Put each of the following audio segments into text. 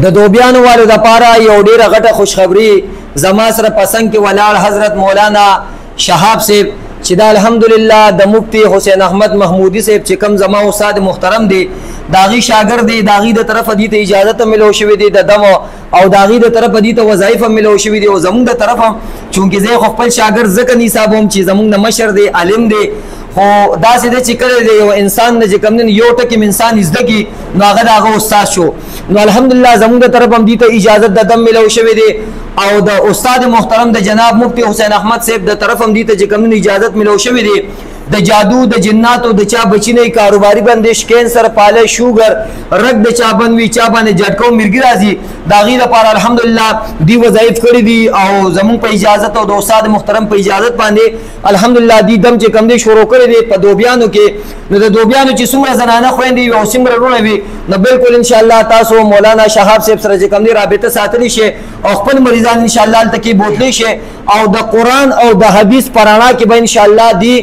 د دوبیانو والو د پاره یو ډیره غټه خوشخبری زما سره پسند کې ولاړ حضرت مولانا شهاب صاحب چې دا الحمدلله د مفتی حسین احمد محمودی صاحب چې کم زما استاد محترم دی داغي شاګرد دی داغي د طرف دی ته اجازه ملو شوې دی د دم او داغي د طرف دی ته وظایف ملو شوې دی او زمونږ د طرف چونکه زه خپل شاګرد زکه نصابوم چې زمونږ د مشر دی عالم دی خو دا سې د چې کړی دی یو انسان نه چې کوم نه یو ټکی انسان زده کی نو هغه دغه استاد شو نو الحمدلله زمونږ د طرف هم دی ته اجازه د دم ملو شوې دی او د استاد محترم د جناب مفتی حسین احمد صاحب د طرف هم دی ته چې کوم نه اجازه ملو شوې دی د جادو د جناتو د چا بچینه کاروباری بندش کینسر پاله شوګر رګ د چا بنوي چا باندې جټکو مرګي راځي دا غیر لپاره الحمدلله دی وظایف کړی دي او زمون په اجازه او د استاد محترم په اجازه باندې الحمدلله دی دم چې کم دي شروع کړی دي په دوبیانو کې نو د دوبیانو چې څومره زنانه خويندې او څومره رونه وي نو بالکل ان شاء الله تاسو مولانا شهاب صاحب سره چې کم دي رابطه ساتلی شي او خپل مریضان ان شاء الله تکي بوتلی شي او د قران او د حدیث پرانا کې به ان شاء الله دی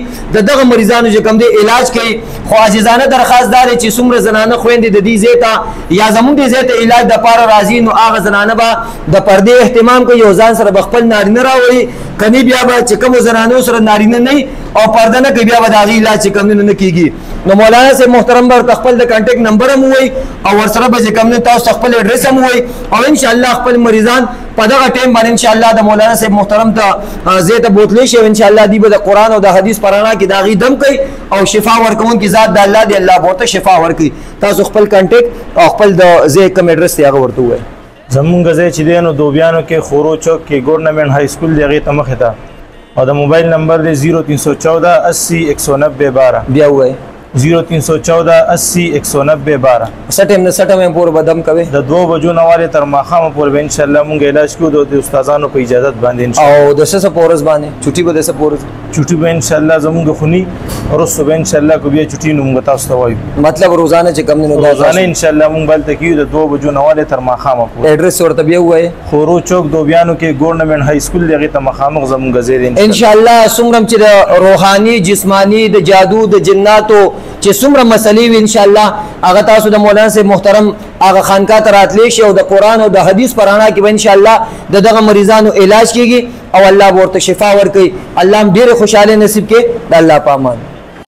دغه مریضانو چې کوم دی علاج کوي خو عزیزانه درخواست دار چې څومره زنانه خويندې د دې زیته یا زموږ د زیته علاج د پاره راځي نو هغه زنانه به د پردې اهتمام کوي یو ځان سره خپل نارینه راوړي کني بیا به چې کوم زنانو سره نارینه نه او پرده نه کوي بیا به د علاج چې کوم نه کیږي نو مولانا سے محترم بر خپل د کانټیکټ نمبر هم وای او ورسره به کوم نه تاسو خپل ایڈریس هم وای او ان شاء الله خپل مریضان په دغه ټیم باندې ان شاء الله د مولانا سے محترم ته زیته بوتلی شي ان شاء الله دی به د قران او د حدیث پرانا کې داغي دم کوي او شفا ورکون کی ذات د الله دی الله ورته شفا ورکي تاسو خپل کانټیکټ او خپل د زی کوم ایڈریس دی هغه ورته وای زمونږ ځای چې دی نو دوبیانو کې خورو چوک کې ګورنمنت های سکول دی هغې ته مخې ته او د موبایل نمبر دی 0314 80 190 12 بیا وای 0314 80 190 12 سټیم نه سټم پور بدم کوي د 2 بجو نواله تر ماخامه پور ان شاء الله مونږ علاج کوو د استادانو په اجازه باندې ان شاء الله او د څه پورز باندې چټي به د څه پورز چټي به ان شاء الله زمونږ خوني او صبح ان شاء الله کو بیا چټي نو موږ تاسو ته وایو مطلب روزانه چې کم نه روزانه ان شاء الله مونږ بل تکیو د 2 بجو نواله تر ماخامه پور ایڈریس ورته بیا وای خورو چوک دوبیانو کې ګورنمنت های سکول دغه ته مخامخ زمونږ زیر ان شاء الله څومره چې د روحاني جسمانی د جادو د جناتو چې څومره مسلې ان شاء الله هغه تاسو د مولانا سے محترم هغه خانقاه ته راتلی شي او د قران او د حدیث پرانا کې ان شاء الله دغه مریضانو علاج کیږي او الله ورته شفا ورکړي الله هم ډیر خوشاله نصیب کې د الله پامان